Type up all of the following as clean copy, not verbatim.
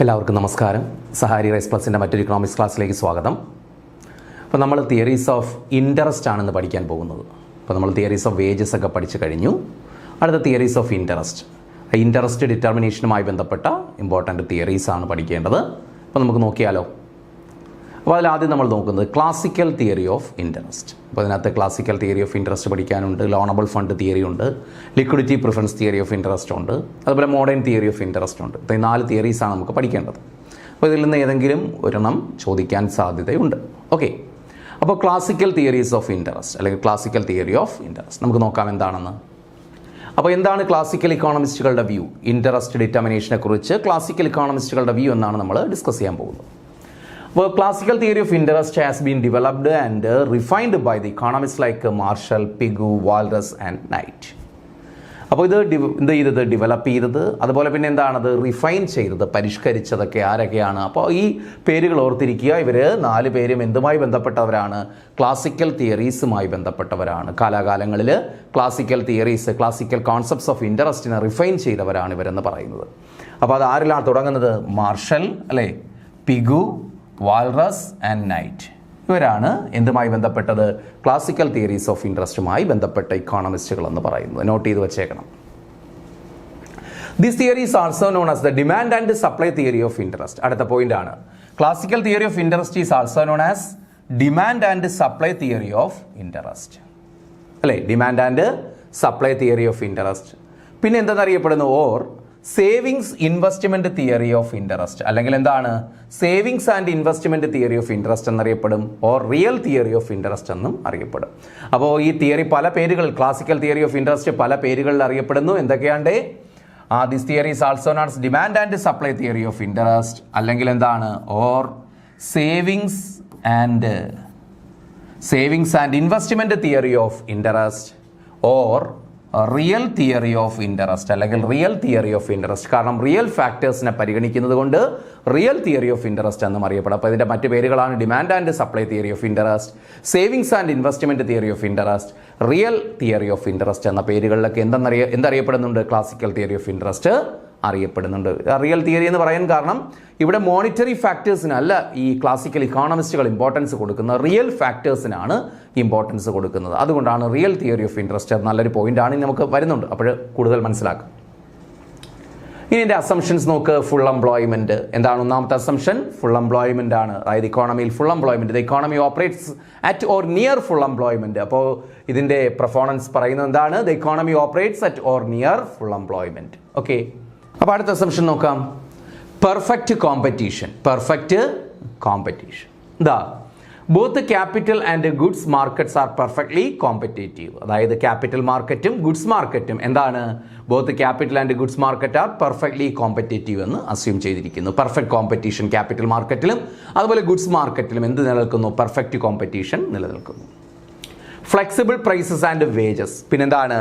എല്ലാവർക്കും നമസ്കാരം. സഹാരി റൈസ് പ്ലസിൻ്റെ മറ്റൊരു ഇക്കണോമിക്സ് ക്ലാസ്സിലേക്ക് സ്വാഗതം. അപ്പോൾ നമ്മൾ തിയറീസ് ഓഫ് ഇൻട്രസ്റ്റ് ആണെന്ന് പഠിക്കാൻ പോകുന്നത്. അപ്പോൾ നമ്മൾ തിയറീസ് ഓഫ് വേജസ് ഒക്കെ പഠിച്ചു കഴിഞ്ഞു. അടുത്ത തിയറീസ് ഓഫ് ഇൻട്രസ്റ്റ് ഡിറ്റർമിനേഷനുമായി ബന്ധപ്പെട്ട ഇമ്പോർട്ടൻ്റ് തിയറീസ് ആണ് പഠിക്കേണ്ടത്. അപ്പോൾ നമുക്ക് നോക്കിയാലോ. അപ്പോൾ അതിലാദ്യം നമ്മൾ നോക്കുന്നത് ക്ലാസിക്കൽ തിയറി ഓഫ് ഇൻട്രസ്റ്റ്. അപ്പോൾ അതിനകത്ത് ക്ലാസിക്കൽ തിയറി ഓഫ് ഇൻട്രസ്റ്റ് പഠിക്കാനുണ്ട്, ലോണബിൾ ഫണ്ട് തിയറി ഉണ്ട്, liquidity preference theory of interest ഉണ്ട്, അതുപോലെ മോഡേൺ തിയറി ഓഫ് ഇൻട്രസ്റ്റ് ഉണ്ട്. അപ്പോൾ ഈ 4 തിയറീസാണ് നമുക്ക് പഠിക്കേണ്ടത്. അപ്പോൾ ഇതിൽ നിന്ന് ഏതെങ്കിലും ഒരെണ്ണം ചോദിക്കാൻ സാധ്യതയുണ്ട്. ഓക്കെ, അപ്പോൾ ക്ലാസിക്കൽ തിയറീസ് ഓഫ് ഇൻട്രസ്റ്റ് അല്ലെങ്കിൽ ക്ലാസിക്കൽ തിയറി ഓഫ് ഇൻട്രസ്റ്റ് നമുക്ക് നോക്കാം എന്താണെന്ന്. അപ്പോൾ എന്താണ് ക്ലാസിക്കൽ ഇക്കോണമിസ്റ്റുകളുടെ വ്യൂ? ഇൻട്രസ്റ്റ് ഡിറ്റർമിനേഷനെ കുറിച്ച് ക്ലാസിക്കൽ ഇക്കോണമിസ്റ്റുകളുടെ വ്യൂ എന്നാണ് നമ്മൾ ഡിസ്കസ് ചെയ്യാൻ പോകുന്നത്. Well, classical theory of interest has been developed and refined by the economists like Marshall, Pigou, Walras and Knight. അപ്പോൾ ഇത് ഡെവലപ്പ് ചെയ്തത്, അതുപോലെ പിന്നെ എന്താണത് റിഫൈൻ ചെയ്തത്, പരിഷ്കരിച്ചതൊക്കെ ആരൊക്കെയാണ്? അപ്പോൾ ഈ പേരുകൾ ഓർത്തിരിക്കുക. ഇവർ 4 പേരും എന്തുമായി ബന്ധപ്പെട്ടവരാണ്? ക്ലാസിക്കൽ തിയറീസുമായി ബന്ധപ്പെട്ടവരാണ്. കാലാകാലങ്ങളിൽ classical theories, classical concepts of ഇൻട്രസ്റ്റിനെ റിഫൈൻ ചെയ്തവരാണ് ഇവരെന്ന് പറയുന്നത്. അപ്പോൾ അത് ആരിലാണ് തുടങ്ങുന്നത്? മാർഷൽ അല്ലേ, പിഗു, വാൾറസ് ആൻഡ് നൈറ്റ്. ഇവരാണ് എന്തുമായി ബന്ധപ്പെട്ടത്? ക്ലാസിക്കൽ തിയറീസ് ഓഫ് ഇൻട്രസ്റ്റുമായി ബന്ധപ്പെട്ട ഇക്കോണമിസ്റ്റുകൾ എന്ന് പറയുന്നത്. നോട്ട് ചെയ്ത് വെച്ചേക്കണം. This theory is also known as the demand and supply theory of interest. അടുത്ത പോയിന്റ് ആണ്. Classical theory of interest is also known as demand and supply theory of interest അല്ലേ, demand and supply theory of interest. പിന്നെ എന്തെന്നറിയപ്പെടുന്നു? Or savings investment theory of interest, അല്ലെങ്കിൽ എന്താണ് savings and investment theory of interest എന്നറിയപ്പെടും. Or real theory of interest എന്നും അറിയപ്പെടും. അപ്പോൾ ഈ തിയറി പല പേരുകൾ, ക്ലാസിക്കൽ തിയറി ഓഫ് ഇൻട്രസ്റ്റ് പല പേരുകളിൽ അറിയപ്പെടുന്നു. എന്തൊക്കെയാണ്ട്? This theory is also known as demand and supply theory of interest, അല്ലെങ്കിൽ എന്താണ് or savings and investment theory of interest, or real theory of interest അല്ലെങ്കിൽ റിയൽ തിയറി ഓഫ് ഇൻട്രസ്റ്റ്. കാരണം real ഫാക്ടേഴ്സിനെ പരിഗണിക്കുന്നത് കൊണ്ട് റിയൽ തിയറി ഓഫ് ഇൻട്രസ്റ്റ് എന്നും അറിയപ്പെടും. അപ്പോൾ ഇതിൻ്റെ മറ്റു പേരുകളാണ് demand and supply theory of interest, savings and investment theory of interest, real theory of interest എന്ന പേരുകളിലൊക്കെ എന്തറിയപ്പെടുന്നുണ്ട്? ക്ലാസിക്കൽ തിയറി ഓഫ് ഇൻട്രസ്റ്റ് അറിയപ്പെടുന്നുണ്ട്. റിയൽ തിയറി എന്ന് പറയാൻ കാരണം ഇവിടെ മോണിറ്ററി ഫാക്ടേഴ്സിനല്ല ഈ ക്ലാസിക്കൽ ഇക്കോണമിസ്റ്റുകൾ ഇമ്പോർട്ടൻസ് കൊടുക്കുന്നത്, റിയൽ ഫാക്ടേഴ്സിനാണ് ഇമ്പോർട്ടൻസ് കൊടുക്കുന്നത്. അതുകൊണ്ടാണ് റിയൽ തിയറി ഓഫ് ഇൻട്രസ്റ്റ്. നല്ലൊരു പോയിന്റാണ്, നമുക്ക് വരുന്നുണ്ട്, അപ്പോൾ കൂടുതൽ മനസ്സിലാക്കാം. ഇനി എൻ്റെ അസംഷൻസ് നോക്ക്. ഫുൾ എംപ്ലോയ്മെന്റ് എന്താണ്? ഒന്നാമത്തെ അസംഷൻ ഫുൾ എംപ്ലോയ്മെന്റ് ആണ്. അതായത് ഇക്കോണമിയിൽ full employment, the economy operates at or near full employment. അപ്പോൾ ഇതിന്റെ പെർഫോമൻസ് പറയുന്നത് എന്താണ്? The economy operates at or near full employment. Okay, അപ്പോൾ അടുത്ത അസംഷൻ നോക്കാം. Perfect competition. എന്താ? Both capital and goods markets are perfectly competitive. അതായത് capital മാർക്കറ്റും ഗുഡ്സ് മാർക്കറ്റും എന്താണ്? Both capital and goods market are perfectly competitive എന്ന് അസ്യൂം ചെയ്തിരിക്കുന്നു. പെർഫെക്റ്റ് കോമ്പറ്റീഷൻ ക്യാപിറ്റൽ മാർക്കറ്റിലും അതുപോലെ ഗുഡ്സ് മാർക്കറ്റിലും എന്ത് നിലനിൽക്കുന്നു? പെർഫെക്റ്റ് കോമ്പറ്റീഷൻ നിലനിൽക്കുന്നു. Flexible prices and wages. പിന്നെന്താണ്?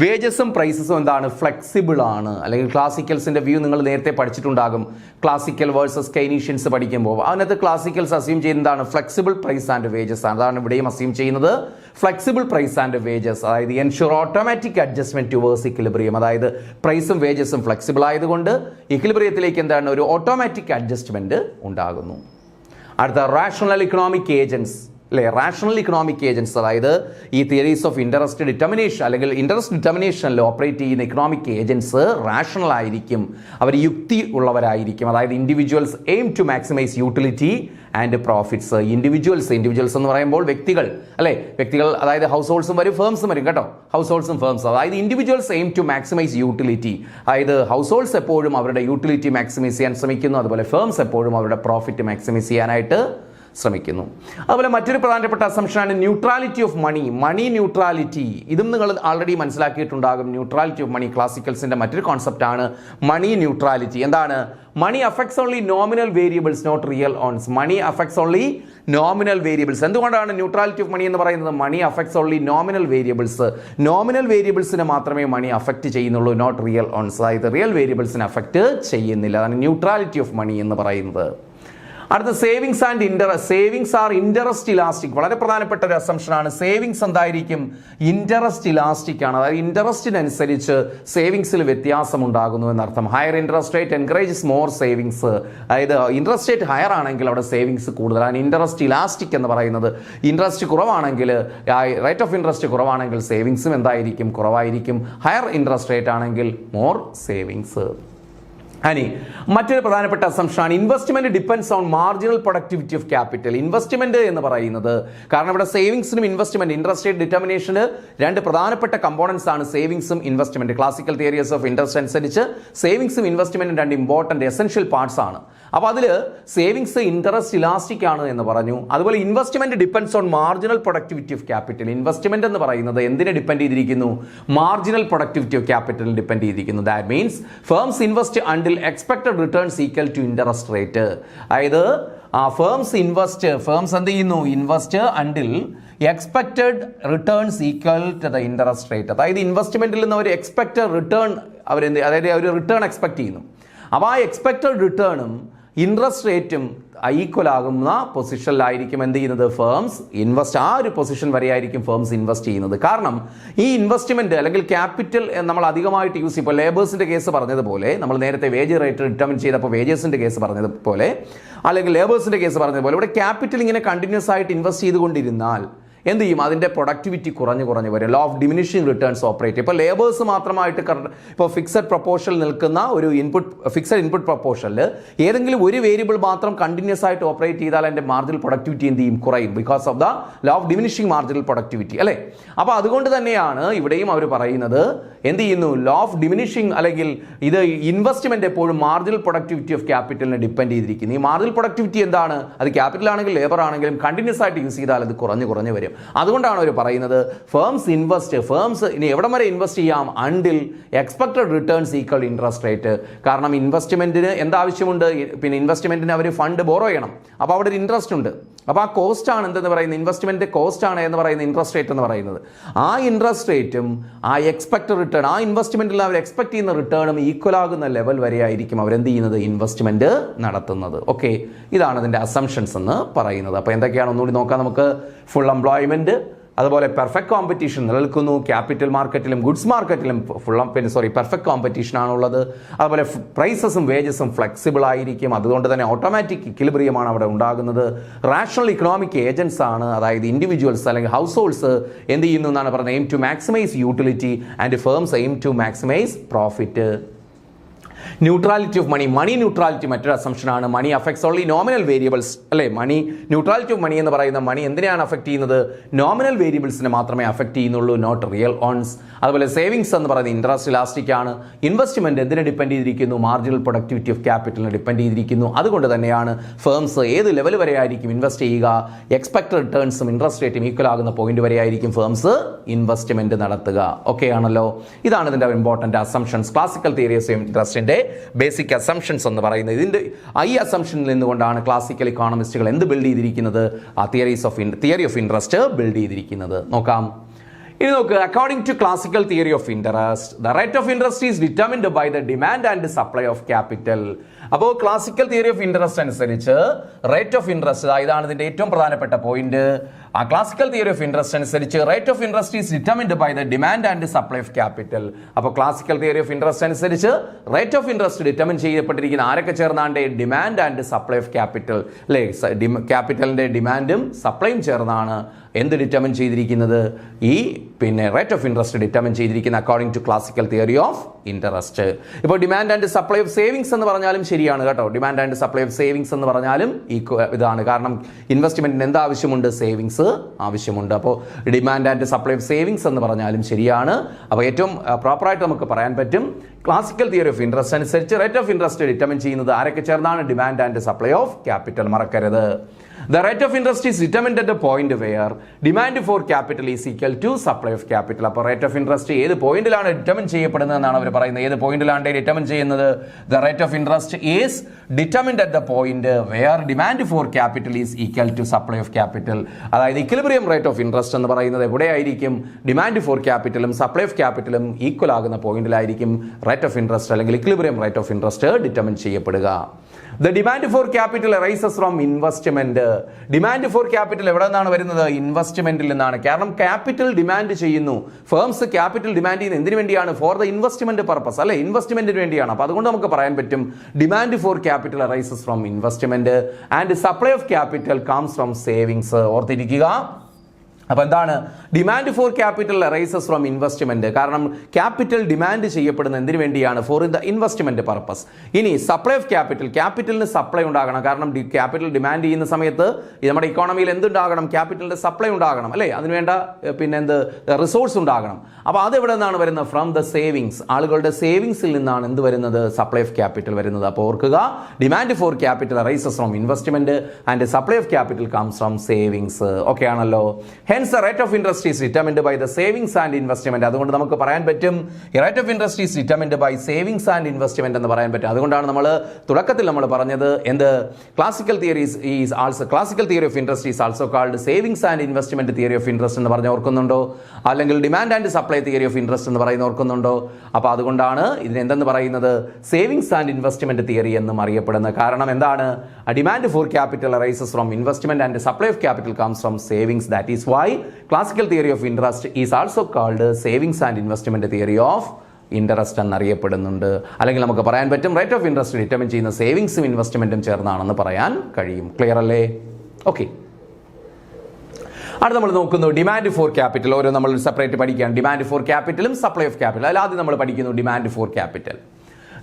വേജസും പ്രൈസസും എന്താണ്? ഫ്ലെക്സിബിൾ ആണ്. അല്ലെങ്കിൽ ക്ലാസിക്കൽസിന്റെ വ്യൂ നിങ്ങൾ നേരത്തെ പഠിച്ചിട്ടുണ്ടാകും. ക്ലാസിക്കൽ വേഴ്സസ് കെയ്നീഷ്യൻസ് പഠിക്കുമ്പോൾ അതിനകത്ത് ക്ലാസിക്കൽസ് അസ്യൂം ചെയ്യുന്നതാണ് ഫ്ലെക്സിബിൾ പ്രൈസ് ആൻഡ് വേജസ് ആണ്. അതാണ് ഇവിടെയും അസ്യൂം ചെയ്യുന്നത്, ഫ്ലെക്സിബിൾ പ്രൈസ് ആൻഡ് വേജസ്. അതായത് ensure automatic adjustment towards equilibrium. അതായത് പ്രൈസും വേജസും ഫ്ലെക്സിബിൾ ആയതുകൊണ്ട് ഇക്വിലിബ്രിയത്തിലേക്ക് എന്താണ്? ഒരു ഓട്ടോമാറ്റിക് അഡ്ജസ്റ്റ്മെന്റ് ഉണ്ടാകുന്നു. അടുത്ത റാഷണൽ ഇക്കണോമിക് ഏജൻസ് അല്ലെ, റാഷണൽ ഇക്കണോമിക് ഏജൻസ്. അതായത് ഈ തിയറീസ് ഓഫ് ഇൻട്രസ്റ്റ് ഡിറ്റർമിനേഷൻ അല്ലെങ്കിൽ ഇൻട്രസ്റ്റ് ഡിറ്റർമിനേഷനിൽ ഓപ്പറേറ്റ് ചെയ്യുന്ന ഇക്കണോമിക് ഏജൻസ് റാഷണൽ ആയിരിക്കും, അവർ യുക്തി ഉള്ളവരായിരിക്കും. അതായത് individuals aim to maximise utility and profits. Individuals എന്ന് പറയുമ്പോൾ വ്യക്തികൾ അല്ലെ, വ്യക്തികൾ അതായത് ഹൗസ് ഹോൾഡ്സും വരും, ഫേംസും വരും കേട്ടോ. ഹൗസ് ഹോൾഡ്സും ഫേംസ്, അതായത് individuals aim to maximise utility. അതായത് ഹൗസ് ഹോൾഡ്സ് എപ്പോഴും അവരുടെ യൂട്ടിലിറ്റി മാക്സിമൈസ് ചെയ്യാൻ ശ്രമിക്കുന്നു, അതുപോലെ ഫേംസ് എപ്പോഴും അവരുടെ പ്രോഫിറ്റ് മാക്സിമൈസ് ചെയ്യാനായിട്ട് ശ്രമിക്കുന്നു. അതുപോലെ മറ്റൊരു പ്രധാനപ്പെട്ട അസംഷനാണ് ന്യൂട്രാലിറ്റി ഓഫ് മണി ന്യൂട്രാലിറ്റി. ഇതും നിങ്ങൾ ആൾറെഡി മനസ്സിലാക്കിയിട്ടുണ്ടാകും. ന്യൂട്രാലിറ്റി ഓഫ് മണി ക്ലാസിക്കൽസിന്റെ മറ്റൊരു കോൺസെപ്റ്റ് ആണ് മണി ന്യൂട്രാലിറ്റി. എന്താണ്? Money affects only nominal variables not real ones. Money affects only nominal variables. എന്തുകൊണ്ടാണ് ന്യൂട്രാലിറ്റി ഓഫ് മണി എന്ന് പറയുന്നത്? Money affects only nominal variables. Nominal വേരിയബിൾസിനെ മാത്രമേ മണി അഫക്റ്റ് ചെയ്യുന്നുള്ളൂ, നോട്ട് റിയൽ ഓൺസ്. അതായത് റിയൽ വേരിയബിൾസിനെ അഫക്റ്റ് ചെയ്യുന്നില്ല. അതാണ് ന്യൂട്രാലിറ്റി ഓഫ് മണി എന്ന് പറയുന്നത്. അടുത്ത savings and interest. Savings are interest elastic. വളരെ പ്രധാനപ്പെട്ട ഒരു അസംഷൻ ആണ്. സേവിങ്സ് എന്തായിരിക്കും? ഇൻട്രസ്റ്റ് ഇലാസ്റ്റിക് ആണ്. അതായത് ഇൻട്രസ്റ്റിനനുസരിച്ച് സേവിങ്സിൽ വ്യത്യാസം ഉണ്ടാകുന്നു എന്നർത്ഥം. Higher interest rate encourages more savings. അതായത് ഇൻട്രസ്റ്റ് റേറ്റ് ഹയർ ആണെങ്കിൽ അവിടെ സേവിങ്സ് കൂടുതലാണ്. ഇൻട്രസ്റ്റ് ഇലാസ്റ്റിക് എന്ന് പറയുന്നത് ഇൻട്രസ്റ്റ് കുറവാണെങ്കിൽ, റേറ്റ് ഓഫ് ഇൻട്രസ്റ്റ് കുറവാണെങ്കിൽ സേവിങ്സും എന്തായിരിക്കും? കുറവായിരിക്കും. ഹയർ ഇൻട്രസ്റ്റ് റേറ്റ് ആണെങ്കിൽ മോർ സേവിങ്സ്. ഇനി മറ്റൊരു പ്രധാനപ്പെട്ട അസംഷനാണ് investment depends on marginal productivity of capital. Investment എന്ന് പറയുന്നത്, കാരണം ഇവിടെ സേവിങ്സിനും ഇൻവെസ്റ്റ്മെന്റ് ഇൻട്രസ്റ്റ് റേറ്റ് ഡിറ്റർമിനേഷന് രണ്ട് പ്രധാനപ്പെട്ട കമ്പോണൻസ് ആണ് സേവിങ്സും investment. Classical theories of interest അനുസരിച്ച് സേവിങ്സും ഇൻവെസ്റ്റ്മെന്റും രണ്ട് ഇമ്പോർട്ടന്റ് എസെൻഷ്യൽ പാർട്സ് ആണ്. അപ്പോൾ അതിൽ സേവിങ്സ് ഇൻട്രസ്റ്റ് ഇലാസ്റ്റിക് ആണ് എന്ന് പറഞ്ഞു. അതുപോലെ investment depends on marginal productivity of capital. Investment എന്ന് പറയുന്നത് എന്തിനെ ഡിപ്പെൻഡ് ചെയ്തിരിക്കുന്നു? Marginal productivity of capital depend ചെയ്തിരിക്കുന്നു. That means firms invest until expected returns equal to interest rate. അതായത് ഫേംസ് എന്ത് ചെയ്യുന്നു? Invest until expected returns equal to the interest rate. അതായത് ഇൻവെസ്റ്റ്മെന്റിൽ നിന്ന് ഒരു എക്സ്പെക്ടഡ് റിട്ടേൺ അതായത് ഒരു റിട്ടേൺ എക്സ്പെക്ട് ചെയ്യുന്നു. അപ്പോൾ ആ എക്സ്പെക്ടഡ് റിട്ടേണും ഇൻട്രസ്റ്റ് റേറ്റും ഈക്വൽ ആകുന്ന പൊസിഷനിലായിരിക്കും എന്ത് ചെയ്യുന്നത്? ഫേംസ് ആ ഒരു പൊസിഷൻ വരെയായിരിക്കും ഫേംസ് ഇൻവെസ്റ്റ് ചെയ്യുന്നത്. കാരണം ഈ ഇൻവെസ്റ്റ്മെന്റ് അല്ലെങ്കിൽ ക്യാപിറ്റൽ നമ്മൾ അധികമായിട്ട് യൂസ് ചെയ്യും. ഇപ്പോൾ ലേബേഴ്സിന്റെ കേസ് പറഞ്ഞതുപോലെ, നമ്മൾ നേരത്തെ വേജ് റേറ്റ് ഡിറ്റർമിൻ ചെയ്തപ്പോൾ വേജസിന്റെ കേസ് പറഞ്ഞതുപോലെ, അല്ലെങ്കിൽ ലേബേഴ്സിന്റെ കേസ് പറഞ്ഞതുപോലെ, ഇവിടെ ക്യാപിറ്റൽ ഇങ്ങനെ കണ്ടിന്യൂസ് ആയിട്ട് ഇൻവെസ്റ്റ് ചെയ്തുകൊണ്ടിരുന്നാൽ എന്ത് ചെയ്യും? അതിൻ്റെ പ്രൊഡക്ടിവിറ്റി കുറഞ്ഞു വരും. Law of diminishing returns operate. ഇപ്പോൾ ലേബേഴ്സ് മാത്രമായിട്ട് ഇപ്പോൾ ഫിക്സഡ് പ്രൊപ്പോർഷനിൽ നിൽക്കുന്ന ഒരു ഫിക്സഡ് ഇൻപുട്ട് പ്രൊപ്പോർഷനിൽ ഏതെങ്കിലും ഒരു വേരിയബിൾ മാത്രം കണ്ടിന്യൂസ് ആയിട്ട് ഓപ്പറേറ്റ് ചെയ്താൽ അതിൻ്റെ മാർജിനൽ പ്രൊഡക്ടിവിറ്റി എന്ത് ചെയ്യും? കുറയും. Because of the law of diminishing marginal productivity, അല്ലേ? അപ്പോൾ അതുകൊണ്ട് തന്നെയാണ് ഇവിടെയും അവർ പറയുന്നത് എന്ത് ചെയ്യുന്നു? ലോ ഓഫ് ഡിമിനിഷിംഗ് അല്ലെങ്കിൽ ഇത് ഇൻവെസ്റ്റ്മെന്റ് എപ്പോഴും മാർജിനൽ പ്രൊഡക്ടിവിറ്റി ഓഫ് ക്യാപിറ്റലിനെ ഡിപ്പെൻഡ് ചെയ്തിരിക്കുന്നു. ഈ മാർജിനൽ പ്രൊഡക്ടിവിറ്റി എന്താണ്? അത് ക്യാപിറ്റൽ ആണെങ്കിലും ലേബർ ആണെങ്കിലും കണ്ടിന്യൂസ് ആയിട്ട് യൂസ് ചെയ്താൽ അത് കുറഞ്ഞു വരും. അതുകൊണ്ടാണ് അവർ പറയുന്നത് ഫേംസ് ഇനി എവിടം വരെ ഇൻവെസ്റ്റ് ചെയ്യാം? Until expected returns equal interest rate. കാരണം ഇൻവെസ്റ്റ്മെന്റിന് എന്താവശ്യമുണ്ട്? പിന്നെ ഇൻവെസ്റ്റ്മെന്റിന് അവർ ഫണ്ട് ബോറോ ചെയ്യണം. അപ്പോൾ അവിടെ ഒരു ഇൻട്രസ്റ്റ് ഉണ്ട്. അപ്പോൾ ആ കോസ്റ്റ് ആണ് എന്തെന്ന് പറയുന്നത്? ഇൻവെസ്റ്റ്മെന്റ് കോസ്റ്റ് ആണ് എന്ന് പറയുന്ന ഇൻട്രസ്റ്റ് റേറ്റ് എന്ന് പറയുന്നത്. ആ ഇൻട്രസ്റ്റ് റേറ്റും ആ എക്സ്പെക്ടഡ് റിട്ടേൺ, ആ ഇൻവെസ്റ്റ്മെന്റിൽ അവർ എക്സ്പെക്ട് ചെയ്യുന്ന റിട്ടേണും ഈക്വൽ ആകുന്ന ലെവൽ വരെ ആയിരിക്കും അവരെന്ത് ചെയ്യുന്നത്? ഇൻവെസ്റ്റ്മെന്റ് നടത്തുന്നത്. ഓക്കെ, ഇതാണ് ഇതിന്റെ അസംഷൻസ് എന്ന് പറയുന്നത്. അപ്പോൾ എന്തൊക്കെയാണ് ഒന്നുകൂടി നോക്കാം നമുക്ക്. ഫുൾ എംപ്ലോയ്മെന്റ്, അതുപോലെ പെർഫെക്റ്റ് കോമ്പറ്റീഷൻ നിലനിൽക്കുന്നു. ക്യാപിറ്റൽ മാർക്കറ്റിലും ഗുഡ്സ് മാർക്കറ്റിലും പെർഫെക്റ്റ് കോമ്പറ്റീഷൻ ആണുള്ളത്. അതുപോലെ പ്രൈസസും വേജസും ഫ്ലെക്സിബിൾ ആയിരിക്കും. അതുകൊണ്ട് തന്നെ ഓട്ടോമാറ്റിക് ഇക്വിലിബ്രിയമാണ് അവിടെ ഉണ്ടാകുന്നത്. റാഷണൽ ഇക്കണോമിക് ഏജൻസ് ആണ്. അതായത് ഇൻഡിവിജ്വൽസ് അല്ലെങ്കിൽ ഹൗസ് ഹോൾഡ്സ് എന്ത് ചെയ്യുന്നു എന്നാണ് പറയുന്നത്? Aim to maximise utility and firms aim to maximise profit. Neutrality of money neutrality മറ്റൊരു അസംഷൻ ആണ്. Money affects only nominal variables, അല്ലേ? ന്യൂട്രാലിറ്റി ഓഫ് മണി എന്ന് പറയുന്ന മണി എന്തിനാണ് അഫക്ട് ചെയ്യുന്നത്? നോമിനൽ വേരിയബിൾസിനെ മാത്രമേ അഫക്ട് ചെയ്യുന്നുള്ളൂ, നോട്ട് റിയൽ ഓൺസ്. അതുപോലെ സേവിങ്സ് എന്ന് പറയുന്നത് ഇൻട്രസ്റ്റ് ഇലാസ്റ്റിക് ആണ്. ഇൻവെസ്റ്റ്മെന്റ് എന്തിനെ ഡിപ്പെൻഡ് ചെയ്തിരിക്കുന്നു? മാർജിനൽ പ്രൊഡക്ടിവിറ്റി ഓഫ് ക്യാപിറ്റലിനെ ഡിപ്പെൻഡ് ചെയ്തിരിക്കുന്നു. അതുകൊണ്ട് തന്നെയാണ് ഫേംസ് ഏത് ലെവൽ വരെ ആയിരിക്കും ഇൻവെസ്റ്റ് ചെയ്യുക? എക്സ്പെക്ടഡ് റിട്ടേൺസും ഇൻട്രസ്റ്റ് റേറ്റും ഈക്വൽ ആകുന്ന പോയിന്റ് വരെ ആയിരിക്കും ഫേംസ് ഇൻവെസ്റ്റ്മെന്റ് നടത്തുക. ഓക്കെ ആണല്ലോ? ഇതാണ് ഇതിന്റെ important assumptions. Classical theories of ഇൻട്രസ്റ്റിന്റെ ബേസിക് അസംഷൻസ് എന്ന് പറയുന്നത്. ഇതിന്റെ ഈ അസംഷനിൽ നിന്നുകൊണ്ടാണ് ക്ലാസിക്കൽ ഇക്കോണമിസ്റ്റുകൾ എന്ത് ബിൽഡ് ചെയ്തിരിക്കുന്നത്? ആ തിയറി ഓഫ് ഇൻട്രസ്റ്റ് ബിൽഡ് ചെയ്തിരിക്കുന്നത്. നോക്കാം. ഇനി നോക്ക്. According to classical theory of interest, the rate of interest is determined by the demand and supply of capital. അപ്പോൾ ക്ലാസിക്കൽ തിയറി ഓഫ് ഇൻട്രസ്റ്റ് അനുസരിച്ച് റേറ്റ് ഓഫ് ഇൻട്രസ്റ്റ്, ഇതാണ് ഇതിന്റെ ഏറ്റവും പ്രധാനപ്പെട്ട പോയിന്റ്. ആ ക്ലാസിക്കൽ തിയറി ഓഫ് ഇൻട്രസ്റ്റ് അനുസരിച്ച് rate of interest is determined by the demand and supply of capital. അപ്പോൾ classical theory of interest അനുസരിച്ച് റേറ്റ് ഓഫ് ഇൻട്രസ്റ്റ് ഡിറ്റർമിൻ ചെയ്യപ്പെട്ടിരിക്കുന്ന ആരൊക്കെ ചേർന്നാണ്ട്? Demand and supply of capital, അല്ലേ? ക്യാപിറ്റലിന്റെ ഡിമാൻഡും സപ്ലൈയും ചേർന്നാണ് എന്ത് ഡിറ്റർമിൻ ചെയ്തിരിക്കുന്നത്? ഈ റേറ്റ് ഓഫ് ഇൻട്രസ്റ്റ് ഡിറ്റർമിൻ ചെയ്തിരിക്കുന്ന according to classical theory of interest. ഇപ്പോൾ demand and supply of savings എന്ന് പറഞ്ഞാലും ശരിയാണ് കേട്ടോ. Demand and supply of savings എന്ന് പറഞ്ഞാലും ഇതാണ്. കാരണം ഇൻവെസ്റ്റ്മെന്റിന് എന്ത് ആവശ്യമുണ്ട്? സേവിങ്സ് ആവശ്യമുണ്ട്. അപ്പോൾ demand and supply of savings എന്ന് പറഞ്ഞാലും ശരിയാണ്. അപ്പോൾ ഏറ്റവും പ്രോപ്പറായിട്ട് നമുക്ക് പറയാൻ പറ്റും ക്ലാസിക്കൽ തിയറി ഓഫ് ഇൻട്രസ്റ്റ് അനുസരിച്ച് റേറ്റ് ഓഫ് ഇൻട്രസ്റ്റ് ഡിറ്റർമിൻ ചെയ്യുന്നത് ആരൊക്കെ ചേർന്നാണ്? Demand and supply of capital. മറക്കരുത്. The rate of interest is determined at the point where demand for capital is equal to supply of capital. അപ്പോൾ rate of interest ഏത് പോയിന്റിലാണ് determine ചെയ്യപ്പെടുന്നത് എന്നാണ് അവർ പറയുന്നത്. ഏത് പോയിന്റിലാണ് ഡിറ്റർമിൻ ചെയ്യുന്നത്? The rate of interest is determined at the point where demand for capital is equal to supply of capital. അതായത് equilibrium rate of interest എന്ന് പറയുന്നത് എവിടെയായിരിക്കും? ഡിമാൻഡ് ഫോർ ക്യാപിറ്റലും സപ്ലൈ ഓഫ് ക്യാപിറ്റലും ഈക്വൽ ആകുന്ന പോയിന്റിലായിരിക്കും റേറ്റ് ഓഫ് ഇൻട്രസ്റ്റ് അല്ലെങ്കിൽ equilibrium rate of interest determine ചെയ്യപ്പെടുക. The demand for capital arises from investment. Demand for capital എവിടെ നിന്നാണ് വരുന്നത്? ഇൻവെസ്റ്റ്മെന്റിൽ നിന്നാണ്. കാരണം ക്യാപിറ്റൽ ഡിമാൻഡ് ചെയ്യുന്നു. ഫേംസ് ക്യാപിറ്റൽ ഡിമാൻഡ് ചെയ്യുന്നത് എന്തിനു വേണ്ടിയാണ്? ഫോർ ദ ഇൻവെസ്റ്റ്മെന്റ് പർപ്പസ്, അല്ലെ? ഇൻവെസ്റ്റ്മെന്റിന് വേണ്ടിയാണ്. അപ്പോൾ അതുകൊണ്ട് നമുക്ക് പറയാൻ പറ്റും demand for capital arises from investment and supply of capital comes from savings. ഓർത്തിരിക്കുക. അപ്പോൾ എന്താണ്? Demand for capital arises from investment. കാരണം ക്യാപിറ്റൽ ഡിമാൻഡ് ചെയ്യപ്പെടുന്നത് എന്തിനു വേണ്ടിയാണ്? Four the investment purpose. ഇനി സപ്ലൈ ഓഫ് ക്യാപിറ്റൽ, ക്യാപിറ്റലിന് സപ്ലൈ ഉണ്ടാകണം. കാരണം ക്യാപിറ്റൽ ഡിമാൻഡ് ചെയ്യുന്ന സമയത്ത് നമ്മുടെ ഇക്കോണമിയിൽ എന്തുണ്ടാകണം? ക്യാപിറ്റലിന്റെ സപ്ലൈ ഉണ്ടാകണം, അല്ലേ? അതിനുവേണ്ട പിന്നെ റിസോഴ്സ് ഉണ്ടാകണം. അപ്പോൾ അത് എവിടെ നിന്നാണ് വരുന്നത്? From the savings. ആളുകളുടെ സേവിങ്സിൽ നിന്നാണ് എന്ത് വരുന്നത്? സപ്ലൈ ഓഫ് ക്യാപിറ്റൽ വരുന്നത്. അപ്പോൾ ഓർക്കുക, demand for capital arises from investment and supply of capital comes from savings. Okay ആണല്ലോ? Hence, the rate of interest is determined by the savings and investment. അതുകൊണ്ട് നമുക്ക് പറയാൻ പറ്റും rate of interest is determined by savings and investment എന്ന് പറയാൻ പറ്റും. അതുകൊണ്ടാണ് നമ്മൾ തുടക്കത്തിൽ നമ്മൾ പറഞ്ഞത് എന്ത്? Classical theory of interest is also called savings and investment theory of interest എന്ന് പറഞ്ഞ് ഓർക്കുന്നുണ്ടോ? അല്ലെങ്കിൽ demand and supply theory of interest എന്ന് പറയുന്ന ഓർക്കുന്നുണ്ടോ? അപ്പോൾ അതുകൊണ്ടാണ് ഇതിന് എന്തെന്ന് പറയുന്നത്? സേവിങ്സ് ആൻഡ് ഇൻവെസ്റ്റ്മെന്റ് തിയറി എന്നും അറിയപ്പെടുന്നത്. കാരണം എന്താണ്? Demand for capital arises from investment and supply of capital comes from savings. That is why classical theory of interest is also called savings and investment theory of interest എന്നറിയപ്പെടുന്നുണ്ട്. അല്ലെങ്കിൽ നമുക്ക് പറയാൻ പറ്റും rate of interest determine ചെയ്യുന്ന സേവിങ്സും ഇൻവെസ്റ്റ്മെന്റും ചേർന്നാണെന്ന് പറയാൻ കഴിയും. Clear അല്ലേ? Okay. അടുത്ത നമ്മൾ നോക്കുന്നു ഡിമാൻഡ് ഫോർ ക്യാപിറ്റൽ. ഓരോ നമ്മൾ സെപ്പറേറ്റ് പഠിക്കുകയാണ്. ഡിമാൻഡ് ഫോർ ക്യാപിറ്റലും സപ്ലൈ ഓഫ് ക്യാപിറ്റൽ. അതിൽ ആദ്യം നമ്മൾ പഠിക്കുന്നു demand for capital.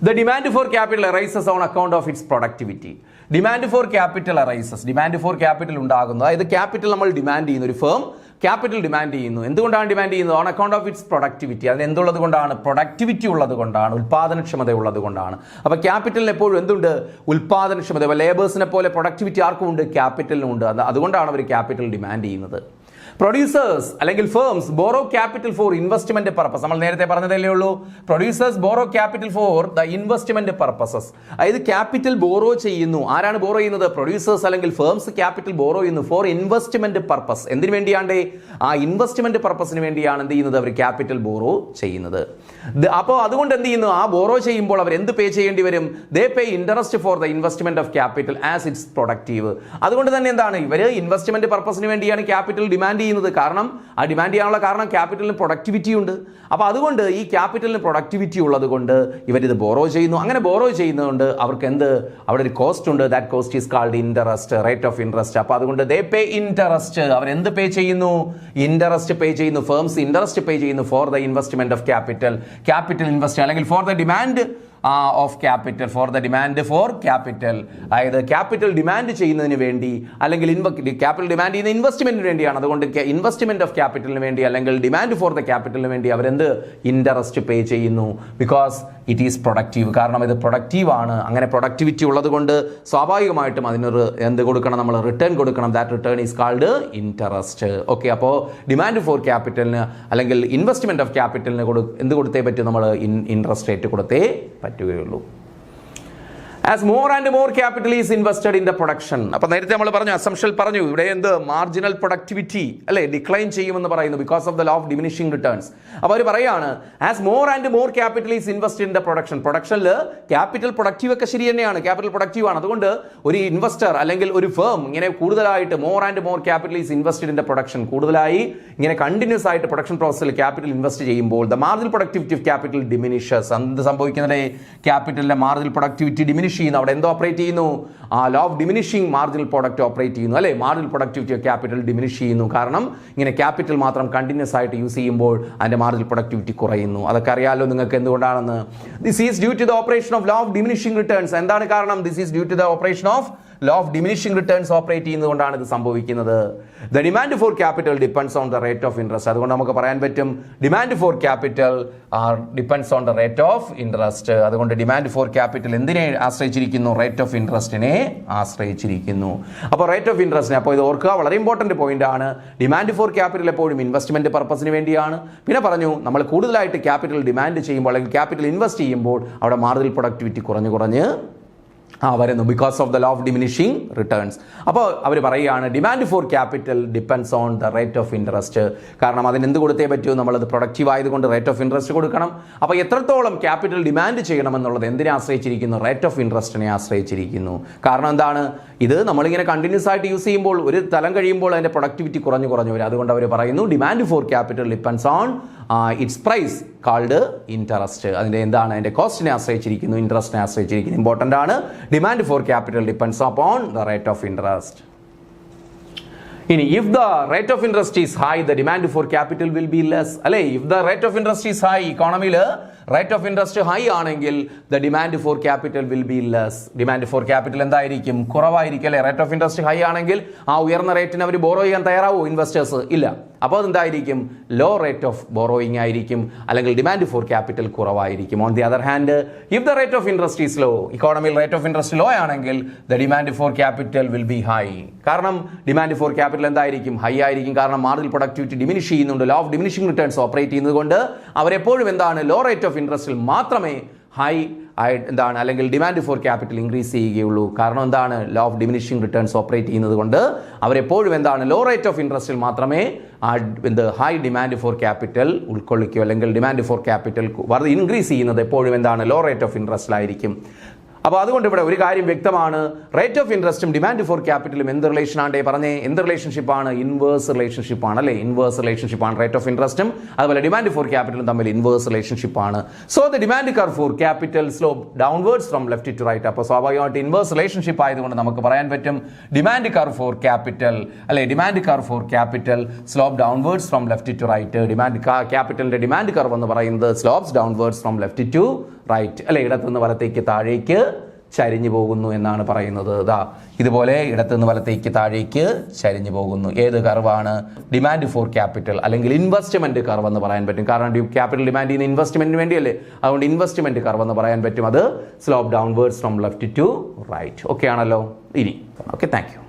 The demand for capital arises on account of its productivity. Demand for capital arises. Demand for capital ഉണ്ടാകുന്നു. അതായത് ക്യാപിറ്റൽ നമ്മൾ ഡിമാൻഡ് ചെയ്യുന്ന ഒരു ഫേം ക്യാപിറ്റൽ ഡിമാൻഡ് ചെയ്യുന്നു. എന്തുകൊണ്ടാണ് ഡിമാൻഡ് ചെയ്യുന്നത്? On account of its productivity. അത് എന്തുള്ളത് കൊണ്ടാണ്? പ്രൊഡക്ടിവിറ്റി ഉള്ളത് കൊണ്ടാണ്, ഉൽപാദനക്ഷമത ഉള്ളത് കൊണ്ടാണ്. അപ്പോൾ ക്യാപിറ്റലിന് എപ്പോഴും എന്തുണ്ട്? ഉൽപാദനക്ഷമത. അപ്പോൾ ലേബേഴ്സിനെ പോലെ പ്രൊഡക്ടിവിറ്റി ആർക്കും ഉണ്ട്? ക്യാപിറ്റലിനും ഉണ്ട്. അതുകൊണ്ടാണ് അവർ ക്യാപിറ്റൽ ഡിമാൻഡ് ചെയ്യുന്നത്. പ്രൊഡ്യൂസേഴ്സ് അല്ലെങ്കിൽ firms borrow capital four investment purpose. നമ്മൾ നേരത്തെ പറഞ്ഞതല്ലേ ഉള്ളൂ. Producers borrow capital for the investment purposes. അതായത് ക്യാപിറ്റൽ ബോറോ ചെയ്യുന്നു. ആരാണ് ബോറോ ചെയ്യുന്നത്? പ്രൊഡ്യൂസേഴ്സ് അല്ലെങ്കിൽ ഫേംസ് ക്യാപിറ്റൽ ബോറോ ചെയ്യുന്നു ഫോർ ഇൻവെസ്റ്റ്മെന്റ് പർപ്പസ്. എന്തിനു വേണ്ടിയാണ്? ആ ഇൻവെസ്റ്റ്മെന്റ് പർപ്പസിന് വേണ്ടിയാണ് എന്ത് ചെയ്യുന്നത്? അവർ ക്യാപിറ്റൽ ബോറോ ചെയ്യുന്നത്. അപ്പോൾ അതുകൊണ്ട് എന്ത് ചെയ്യുന്നു? ആ ബോറോ ചെയ്യുമ്പോൾ അവർ എന്ത് പേ ചെയ്യേണ്ടി വരും? They pay interest for the investment of capital as it's productive. അതുകൊണ്ട് തന്നെ എന്താണ്? ഇവർ ഇൻവെസ്റ്റ്മെന്റ് പർപ്പസിന് വേണ്ടിയാണ് ക്യാപിറ്റൽ ഡിമാൻഡ് ചെയ്യുന്നത്. കാരണം ആ ഡിമാൻഡ് ചെയ്യാനുള്ള കാരണം ക്യാപിറ്റലിന് പ്രൊഡക്ടിവിറ്റി ഉണ്ട്. അപ്പോൾ അതുകൊണ്ട് ഈ ക്യാപിറ്റലിന് പ്രൊഡക്ടിവിറ്റി ഉള്ളത് കൊണ്ട് ഇവരിത് ബോറോ ചെയ്യുന്നു. അങ്ങനെ ബോറോ ചെയ്യുന്നതുകൊണ്ട് അവർക്ക് എന്ത്? അവിടെ ഒരു കോസ്റ്റ് ഉണ്ട്. That cost is called interest, rate of interest. അപ്പോൾ അതുകൊണ്ട് ദേ പേ ഇൻട്രസ്റ്റ്. അവർ എന്ത് പേ ചെയ്യുന്നു? ഇൻട്രസ്റ്റ് പേ ചെയ്യുന്നു. ഫേംസ് ഇൻട്രസ്റ്റ് പേ ചെയ്യുന്നു for the investment of capital. Capital invest അല്ലെങ്കിൽ for the demand of capital, for the demand for capital. അതായത് capital demand ചെയ്യുന്നതിന് വേണ്ടി അല്ലെങ്കിൽ ക്യാപിറ്റൽ ഡിമാൻഡ് ചെയ്യുന്ന ഇൻവെസ്റ്റ്മെന്റിന് വേണ്ടിയാണ്. അതുകൊണ്ട് ഇൻവെസ്റ്റ്മെന്റ് ഓഫ് ക്യാപിറ്റലിന് വേണ്ടി അല്ലെങ്കിൽ ഡിമാൻഡ് ഫോർ ദ ക്യാപിറ്റലിന് വേണ്ടി അവരെന്ത്? ഇൻട്രസ്റ്റ് പേ ചെയ്യുന്നു. Because it is productive. കാരണം ഇത് പ്രൊഡക്റ്റീവ് ആണ്. അങ്ങനെ പ്രൊഡക്ടിവിറ്റി ഉള്ളത് കൊണ്ട് സ്വാഭാവികമായിട്ടും അതിനൊരു എന്ത് കൊടുക്കണം? നമ്മൾ റിട്ടേൺ കൊടുക്കണം. That return is called interest. Okay. അപ്പോൾ ഡിമാൻഡ് ഫോർ ക്യാപിറ്റലിന് അല്ലെങ്കിൽ ഇൻവെസ്റ്റ്മെന്റ് ഓഫ് ക്യാപിറ്റലിന് എന്ത് കൊടുത്തേ പറ്റും? നമ്മൾ ഇൻട്രസ്റ്റ് റേറ്റ് കൊടുത്തേ പറ്റുകയുള്ളൂ. As more and more capital is invested in the production. അപ്പോൾ നേരത്തെ നമ്മൾ പറഞ്ഞു, അസംഷൻ പറഞ്ഞു, ഇവിടെ എന്ത്? മാർജിനൽ പ്രൊഡക്ടിവിറ്റി അല്ലേ ഡിക്ലൈൻ ചെയ്യുമെന്ന് പറയുന്നു because of the law of diminishing returns. അപ്പോൾ അവർ പറയാണ് as more and more capital is invested in the production. പ്രൊഡക്ഷനിൽ ക്യാപിറ്റൽ പ്രൊഡക്റ്റീവ് ഒക്കെ ശരി തന്നെയാണ്. ക്യാപിറ്റൽ പ്രൊഡക്റ്റീവ് ആണ്. അതുകൊണ്ട് ഒരു ഇൻവെസ്റ്റർ അല്ലെങ്കിൽ ഒരു ഫേം ഇങ്ങനെ കൂടുതലായിട്ട് more and more capital is invested in the production, കൂടുതലായി ഇങ്ങനെ കണ്ടിന്യൂസ് ആയിട്ട് പ്രൊഡക്ഷൻ പ്രോസസ്സിൽ ക്യാപിറ്റൽ ഇൻവെസ്റ്റ് ചെയ്യുമ്പോൾ the marginal productivity of capital diminishes. എന്ത് സംഭവിക്കുന്നത്? ക്യാപിറ്റലിന്റെ മാർജിനൽ പ്രൊഡക്ടിവിറ്റി ഡിമിനിഷ് ചെയ്യുന്നു. അവിടെ എന്തോ ഓപ്പറേറ്റ് ചെയ്യുന്നു? ആ law of diminishing marginal product operate ചെയ്യുന്നു, അല്ലേ? Marginal productivity of capital diminish ചെയ്യുന്നു. കാരണം ഇങ്ങനെ ക്യാപിറ്റൽ മാത്രം കണ്ടിന്യൂസ് ആയിട്ട് യൂസ് ചെയ്യുമ്പോൾ അതിന്റെ മാർജിനൽ പ്രൊഡക്ടിവിറ്റി കുറയുന്നു. അതൊക്കെ അറിയാലോ നിങ്ങൾക്ക് എന്തുകൊണ്ടാണെന്ന്. This is due to the operation of law of diminishing returns. എന്താണ് കാരണം? This is due to the operation of law of diminishing returns operate ചെയ്യുന്നതുകൊണ്ടാണ് ഇത് സംഭവിക്കുന്നത്. The demand for capital depends on the rate of interest. അതുകൊണ്ട് നമുക്ക് പറയാൻ പറ്റും demand for capital depends on the rate of interest. അതുകൊണ്ട് demand for capital എന്തിനെ ആശ്രയിച്ചിരിക്കുന്നു? റേറ്റ് ഓഫ് ഇൻട്രസ്റ്റിനെ ആശ്രയിച്ചിരിക്കുന്നു. അപ്പോൾ റേറ്റ് ഓഫ് ഇൻട്രസ്റ്റിനെ, അപ്പോൾ ഇത് ഓർക്കുക, വളരെ ഇമ്പോർട്ടൻറ്റ് പോയിന്റ് ആണ്. ഡിമാൻഡ് ഫോർ ക്യാപിറ്റൽ എപ്പോഴും ഇൻവെസ്റ്റ്മെന്റ് പർപ്പസിന് വേണ്ടിയാണ്. പിന്നെ പറഞ്ഞു നമ്മൾ കൂടുതലായിട്ട് ക്യാപിറ്റൽ ഡിമാൻഡ് ചെയ്യുമ്പോൾ അല്ലെങ്കിൽ ക്യാപിറ്റൽ ഇൻവെസ്റ്റ് ചെയ്യുമ്പോൾ അവിടെ മാർജിനൽ പ്രൊഡക്ടിവിറ്റി കുറഞ്ഞ് വരുന്നു, because of the law of diminishing returns. അപ്പോൾ അവർ പറയുകയാണ് demand for capital depends on the rate of interest. കാരണം അതിന് എന്ത് കൊടുത്തേ പറ്റൂ? നമ്മളത് പ്രൊഡക്റ്റീവ് ആയതുകൊണ്ട് റേറ്റ് ഓഫ് ഇൻട്രസ്റ്റ് കൊടുക്കണം. അപ്പോൾ എത്രത്തോളം ക്യാപിറ്റൽ ഡിമാൻഡ് ചെയ്യണമെന്നുള്ളത് എന്തിനെ ആശ്രയിച്ചിരിക്കുന്നു? റേറ്റ് ഓഫ് ഇൻട്രസ്റ്റിനെ ആശ്രയിച്ചിരിക്കുന്നു. കാരണം എന്താണ്? ഇത് നമ്മളിങ്ങനെ കണ്ടിന്യൂസ് ആയിട്ട് യൂസ് ചെയ്യുമ്പോൾ ഒരു തലം കഴിയുമ്പോൾ അതിൻ്റെ പ്രൊഡക്ടിവിറ്റി കുറഞ്ഞു വരും. അതുകൊണ്ട് അവർ പറയുന്നു demand for capital depends on its price called interest. അതിൻ്റെ എന്താണ്? അതിൻ്റെ കോസ്റ്റിനെ ആശ്രയിച്ചിരിക്കുന്നു, ഇൻട്രസ്റ്റിനെ ആശ്രയിച്ചിരിക്കുന്നു. ഇമ്പോർട്ടൻ്റ് ആണ്. Demand for capital depends upon the rate of interest. ഇനി if the rate of interest is high the demand for capital will be less. അല്ലേ? If the rate of interest is high, ഇക്കോണമിയിൽ rate of interest high ആണെങ്കിൽ the demand for capital will be less. Demand for capital എന്തായിരിക്കും? കുറവായിരിക്കും. അല്ലേ? Rate of interest high ആണെങ്കിൽ ആ ഉയർന്ന റേറ്റിന് അവർ ബോറോ ചെയ്യാൻ തയ്യാറാവോ ഇൻവെസ്റ്റേഴ്സ്? ഇല്ല. അപ്പോൾ അതെന്തായിരിക്കും? ലോ റേറ്റ് ഓഫ് ബോറോയിങ് ആയിരിക്കും, അല്ലെങ്കിൽ ഡിമാൻഡ് ഫോർ ക്യാപിറ്റൽ കുറവായിരിക്കും. On the other hand if the rate of interest is low, ഇക്കോണമിയിൽ റേറ്റ് ഓഫ് ഇൻട്രസ്റ്റ് ലോ ആണെങ്കിൽ the demand for capital will be high. കാരണം ഡിമാൻഡ് ഫോർ ക്യാപിറ്റൽ എന്തായിരിക്കും? High ആയിരിക്കും. കാരണം marginal productivity diminish ചെയ്യുന്നുണ്ട്, law of diminishing returns operate ചെയ്യുന്നതുകൊണ്ട് അവരെപ്പോഴും എന്താണ്? ലോ റേറ്റ് ഓഫ് ഇൻട്രസ്റ്റിൽ മാത്രമേ ഹൈ എന്താണ് അല്ലെങ്കിൽ ഡിമാൻഡ് ഫോർ ക്യാപിറ്റൽ ഇൻക്രീസ് ചെയ്യുകയുള്ളൂ. കാരണം എന്താണ്? Law of diminishing returns operate ചെയ്യുന്നത് കൊണ്ട് അവരെപ്പോഴും എന്താണ്? ലോ റേറ്റ് ഓഫ് ഇൻട്രസ്റ്റിൽ മാത്രമേ ഹൈ ഡിമാൻഡ് ഫോർ ക്യാപിറ്റൽ ഉൾക്കൊള്ളിക്കുകയോ അല്ലെങ്കിൽ ഡിമാൻഡ് ഫോർ ക്യാപിറ്റൽ ഇൻക്രീസ് ചെയ്യുന്നത് എപ്പോഴും എന്താണ്? ലോ റേറ്റ് ഓഫ് ഇൻട്രസ്റ്റിലായിരിക്കും. അപ്പോൾ അതുകൊണ്ട് ഇവിടെ ഒരു കാര്യം വ്യക്തമാണ്, റേറ്റ് ഓഫ് ഇൻട്രസ്റ്റും ഡിമാൻഡ് ഫോർ ക്യാപിറ്റലും എന്ത് റിലേഷൻ ആണ് പറഞ്ഞേ? എന്ത് റിലേഷൻഷിപ്പാണ്? ഇൻവേഴ്സ് റിലേഷൻഷിപ്പാണ്. അല്ലേ? ഇൻവേഴ്സ് റിലേഷൻഷിപ്പാണ് റേറ്റ് ഓഫ് ഇൻട്രസ്റ്റും അതുപോലെ ഡിമാൻഡ് ഫോർ ക്യാപിറ്റലും തമ്മിൽ ഇൻവേഴ്സ് റിലേഷൻഷിപ്പാണ്. So the demand curve for capital slope downwards from left to right. അപ്പോൾ സ്വാഭാവികമായിട്ട് ഇൻവേഴ്സ് റിലേഷൻഷിപ്പ് ആയതുകൊണ്ട് നമുക്ക് പറയാൻ പറ്റും ഡിമാൻഡ് കർവ് ഫോർ ക്യാപിറ്റൽ, അല്ലെ? Demand curve for capital slope downwards from left to right. ക്യാപിറ്റലിന്റെ ഡിമാൻഡ് കർവ് എന്ന് പറയുന്നത് slopes downwards from left to right. അല്ലെ? ഇടത്തുനിന്ന് വലത്തേക്ക് താഴേക്ക് ചരിഞ്ഞു പോകുന്നു എന്നാണ് പറയുന്നത്. ഇതുപോലെ ഇടത്തുനിന്ന് വലത്തേക്ക് താഴേക്ക് ചരിഞ്ഞു പോകുന്നു. ഏത് കർവാണ്? ഡിമാൻഡ് ഫോർ ക്യാപിറ്റൽ അല്ലെങ്കിൽ ഇൻവെസ്റ്റ്മെന്റ് കർവ് എന്ന് പറയാൻ പറ്റും. കാരണം ക്യാപിറ്റൽ ഡിമാൻഡ് ചെയ്യുന്ന ഇൻവെസ്റ്റ്മെന്റിന് വേണ്ടിയല്ലേ, അതുകൊണ്ട് ഇൻവെസ്റ്റ്മെന്റ് കർവ് എന്ന് പറയാൻ പറ്റും. അത് slope downwards from left to right. Okay ആണല്ലോ? ഇനി ഓക്കെ, താങ്ക് യു.